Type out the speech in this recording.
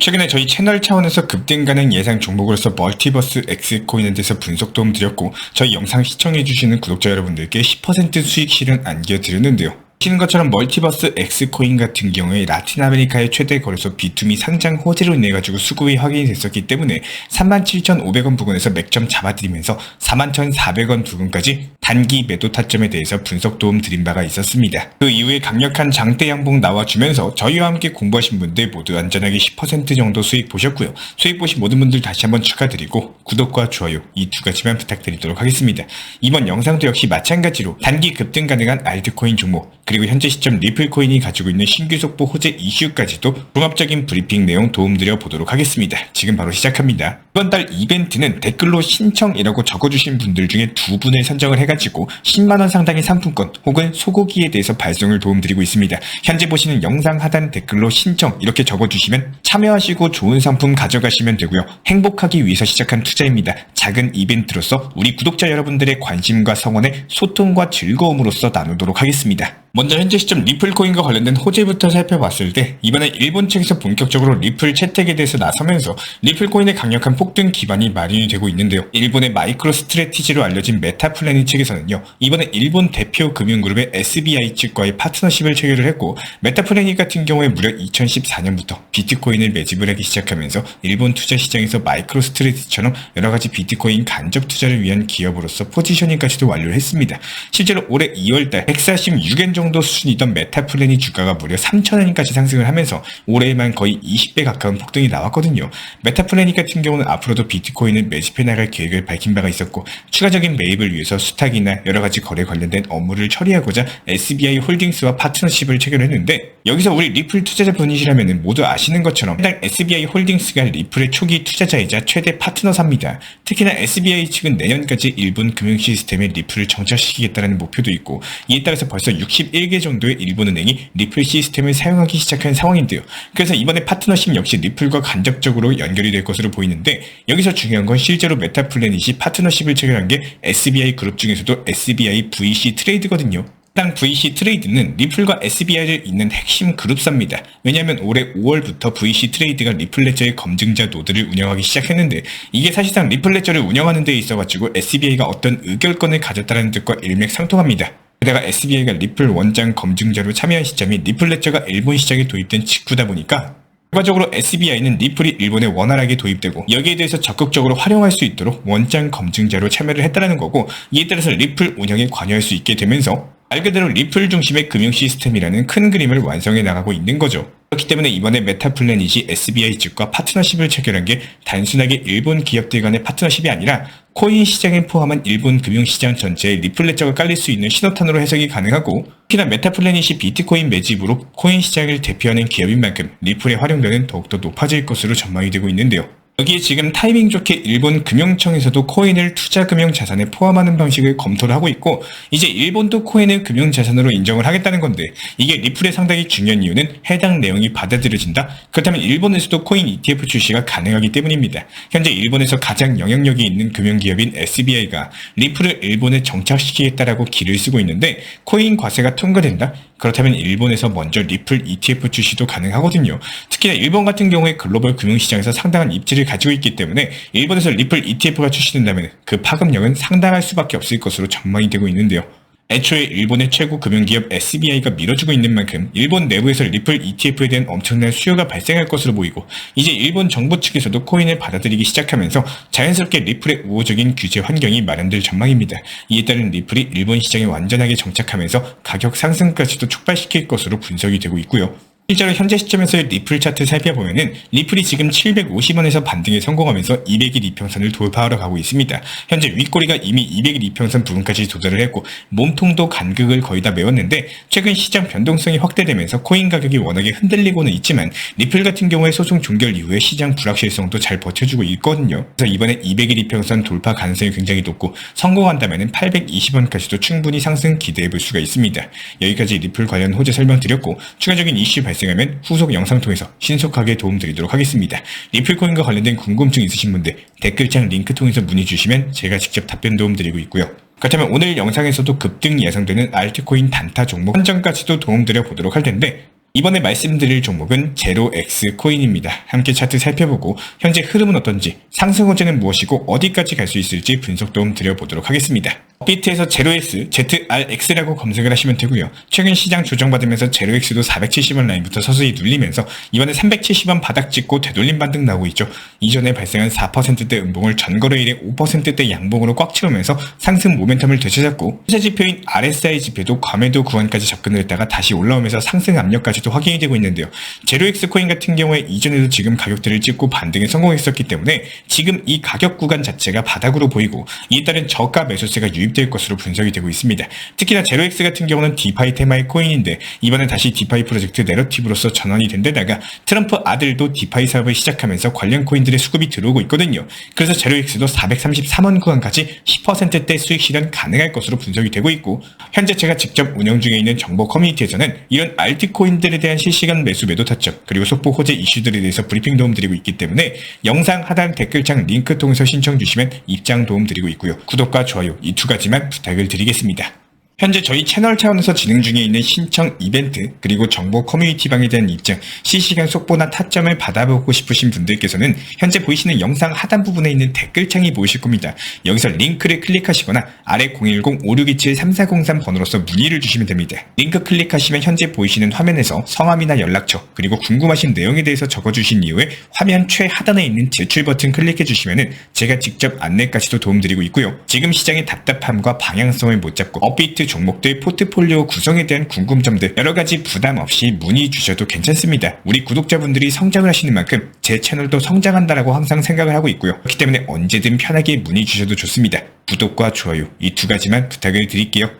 최근에 저희 채널 차원에서 급등 가능 예상 종목으로서 멀티버스 X코인에 대해서 분석 도움 드렸고, 저희 영상 시청해주시는 구독자 여러분들께 10% 수익 실현 안겨드렸는데요. 보시는 것처럼 멀티버스 X코인 같은 경우에 라틴 아메리카의 최대 거래소 비투미 상장 호재로 인해 가지고 수급이 확인이 됐었기 때문에 37,500원 부근에서 맥점 잡아드리면서 41,400원 부근까지 단기 매도 타점에 대해서 분석 도움 드린 바가 있었습니다. 그 이후에 강력한 장대 양봉 나와주면서 저희와 함께 공부하신 분들 모두 안전하게 10% 정도 수익 보셨고요. 수익 보신 모든 분들 다시 한번 축하드리고 구독과 좋아요 이 두 가지만 부탁드리도록 하겠습니다. 이번 영상도 역시 마찬가지로 단기 급등 가능한 알트코인 종목, 그리고 현재 시점 리플코인이 가지고 있는 신규 속보 호재 이슈까지도 종합적인 브리핑 내용 도움드려 보도록 하겠습니다. 지금 바로 시작합니다. 이번 달 이벤트는 댓글로 신청이라고 적어주신 분들 중에 두 분을 선정을 해가지고 10만원 상당의 상품권 혹은 소고기에 대해서 발송을 도움드리고 있습니다. 현재 보시는 영상 하단 댓글로 신청 이렇게 적어주시면 참여하시고 좋은 상품 가져가시면 되고요. 행복하기 위해서 시작한 투자입니다. 작은 이벤트로서 우리 구독자 여러분들의 관심과 성원에 소통과 즐거움으로써 나누도록 하겠습니다. 먼저 현재 시점 리플코인과 관련된 호재부터 살펴봤을 때, 이번에 일본 측에서 본격적으로 리플 채택에 대해서 나서면서 리플코인의 강력한 폭등 기반이 마련이 되고 있는데요. 일본의 마이크로 스트래티지로 알려진 메타플래닛 측에서는요, 이번에 일본 대표 금융그룹의 SBI 측과의 파트너십을 체결을 했고, 메타플래닛 같은 경우에 무려 2014년부터 비트코인을 매집을 하기 시작하면서 일본 투자 시장에서 마이크로 스트래티지처럼 여러가지 비트코인 간접 투자를 위한 기업으로서 포지셔닝까지도 완료를 했습니다. 실제로 올해 2월달 146엔 정도 수준이던 메타플래닛 주가가 무려 3,000원까지 상승을 하면서 올해에만 거의 20배 가까운 폭등이 나왔거든요. 메타플래닛 같은 경우는 앞으로도 비트코인을 매집해 나갈 계획을 밝힌 바가 있었고, 추가적인 매입을 위해서 수탁이나 여러가지 거래 관련된 업무를 처리하고자 SBI 홀딩스와 파트너십을 체결했는데, 여기서 우리 리플 투자자분이시라면 모두 아시는 것처럼 해당 SBI 홀딩스가 리플의 초기 투자자이자 최대 파트너사입니다. 특히나 SBI 측은 내년까지 일본 금융 시스템에 리플을 정착시키겠다는 목표도 있고, 이에 따라서 벌써 61개 정도의 일본은행이 리플 시스템을 사용하기 시작한 상황인데요. 그래서 이번에 파트너십 역시 리플과 간접적으로 연결이 될 것으로 보이는데, 여기서 중요한 건 실제로 메타플래닛이 파트너십을 체결한 게 SBI 그룹 중에서도 SBI VC 트레이드거든요. 해당 VC 트레이드는 리플과 SBI를 잇는 핵심 그룹사입니다. 왜냐하면 올해 5월부터 VC 트레이드가 리플레저의 검증자 노드를 운영하기 시작했는데, 이게 사실상 리플레저를 운영하는 데 있어가지고 SBI가 어떤 의결권을 가졌다는 뜻과 일맥상통합니다. 게다가 SBI가 리플 원장 검증자로 참여한 시점이 리플레저가 일본 시장에 도입된 직후다 보니까 결과적으로 SBI는 리플이 일본에 원활하게 도입되고 여기에 대해서 적극적으로 활용할 수 있도록 원장 검증자로 참여를 했다는 거고, 이에 따라서 리플 운영에 관여할 수 있게 되면서 말 그대로 리플 중심의 금융 시스템이라는 큰 그림을 완성해 나가고 있는 거죠. 그렇기 때문에 이번에 메타플래닛이 SBI 측과 파트너십을 체결한 게 단순하게 일본 기업들 간의 파트너십이 아니라 코인 시장을 포함한 일본 금융시장 전체에 리플레저가 깔릴 수 있는 신호탄으로 해석이 가능하고, 특히나 메타플래닛이 비트코인 매집으로 코인 시장을 대표하는 기업인 만큼 리플의 활용도는 더욱더 높아질 것으로 전망이 되고 있는데요. 여기에 지금 타이밍 좋게 일본 금융청에서도 코인을 투자금융자산에 포함하는 방식을 검토를 하고 있고, 이제 일본도 코인을 금융자산으로 인정을 하겠다는 건데, 이게 리플에 상당히 중요한 이유는 해당 내용이 받아들여진다? 그렇다면 일본에서도 코인 ETF 출시가 가능하기 때문입니다. 현재 일본에서 가장 영향력이 있는 금융기업인 SBI가 리플을 일본에 정착시키겠다라고 기를 쓰고 있는데, 코인 과세가 통과된다? 그렇다면 일본에서 먼저 리플 ETF 출시도 가능하거든요. 특히나 일본 같은 경우에 글로벌 금융시장에서 상당한 입지를 가지고 있기 때문에 일본에서 리플 ETF가 출시된다면 그 파급력은 상당할 수밖에 없을 것으로 전망이 되고 있는데요. 애초에 일본의 최고 금융기업 SBI가 밀어주고 있는 만큼 일본 내부에서 리플 ETF에 대한 엄청난 수요가 발생할 것으로 보이고, 이제 일본 정부 측에서도 코인을 받아들이기 시작하면서 자연스럽게 리플의 우호적인 규제 환경이 마련될 전망입니다. 이에 따른 리플이 일본 시장에 완전하게 정착하면서 가격 상승까지도 촉발시킬 것으로 분석이 되고 있고요. 실제로 현재 시점에서의 리플 차트 살펴보면은 리플이 지금 750원에서 반등에 성공하면서 200일 이평선을 돌파하러 가고 있습니다. 현재 윗꼬리가 이미 200일 이평선 부분까지 도달을 했고, 몸통도 간극을 거의 다 메웠는데, 최근 시장 변동성이 확대되면서 코인 가격이 워낙에 흔들리고는 있지만 리플 같은 경우에 소송 종결 이후에 시장 불확실성도 잘 버텨주고 있거든요. 그래서 이번에 200일 이평선 돌파 가능성이 굉장히 높고, 성공한다면 820원까지도 충분히 상승 기대해볼 수가 있습니다. 여기까지 리플 관련 호재 설명드렸고, 추가적인 이슈 발생하면 후속 영상 통해서 신속하게 도움드리도록 하겠습니다. 리플코인과 관련된 궁금증 있으신 분들 댓글창 링크 통해서 문의 주시면 제가 직접 답변 도움드리고 있고요. 그렇다면 오늘 영상에서도 급등 예상되는 알트코인 단타 종목 한정까지도 도움드려 보도록 할 텐데, 이번에 말씀드릴 종목은 제로엑스 코인입니다. 함께 차트 살펴보고 현재 흐름은 어떤지, 상승 호재는 무엇이고 어디까지 갈 수 있을지 분석 도움 드려보도록 하겠습니다. 업비트에서 제로엑스, ZRX라고 검색을 하시면 되고요. 최근 시장 조정받으면서 제로엑스도 470원 라인부터 서서히 눌리면서 이번에 370원 바닥 찍고 되돌림 반등 나오고 있죠. 이전에 발생한 4%대 음봉을 전거래 일에 5%대 양봉으로 꽉 채우면서 상승 모멘텀을 되찾았고, 시세 지표인 RSI 지표도 과매도 구간까지 접근을 했다가 다시 올라오면서 상승 압력까지도 확인이 되고 있는데요. 제로엑스 코인 같은 경우에 이전에도 지금 가격대를 찍고 반등에 성공했었기 때문에 지금 이 가격 구간 자체가 바닥으로 보이고, 이에 따른 저가 매수세가 유입될 것으로 분석이 되고 있습니다. 특히나 제로엑스 같은 경우는 디파이 테마의 코인인데 이번에 다시 디파이 프로젝트 내러티브로서 전환이 된 데다가 트럼프 아들도 디파이 사업을 시작하면서 관련 코인들의 수급이 들어오고 있거든요. 그래서 제로엑스도 433원 구간까지 10%대 수익 실현 가능할 것으로 분석이 되고 있고, 현재 제가 직접 운영 중에 있는 정보 커뮤니티에서는 이런 알트코인들에 대한 실시간 매수 매도 타점, 그리고 속보 호재 이슈들에 대해서 브리핑 도움 드리고 있기 때문에 영상 하단 댓글창 링크 통해서 신청 주시면 입장 도움 드리고 있고요. 구독과 좋아요 이 두 가지만 부탁을 드리겠습니다. 현재 저희 채널 차원에서 진행 중에 있는 신청 이벤트, 그리고 정보 커뮤니티방에 대한 입장, 실시간 속보나 타점을 받아보고 싶으신 분들께서는 현재 보이시는 영상 하단 부분에 있는 댓글창이 보이실 겁니다. 여기서 링크를 클릭하시거나 아래 010-5627-3403 번호로서 문의를 주시면 됩니다. 링크 클릭하시면 현재 보이시는 화면에서 성함이나 연락처, 그리고 궁금하신 내용에 대해서 적어주신 이후에 화면 최하단에 있는 제출 버튼 클릭해 주시면 제가 직접 안내까지도 도움드리고 있고요. 지금 시장의 답답함과 방향성을 못 잡고 업비트 종목들 포트폴리오 구성에 대한 궁금점들 여러가지 부담 없이 문의 주셔도 괜찮습니다. 우리 구독자분들이 성장을 하시는 만큼 제 채널도 성장한다라고 항상 생각을 하고 있고요. 그렇기 때문에 언제든 편하게 문의 주셔도 좋습니다. 구독과 좋아요 이 두 가지만 부탁을 드릴게요.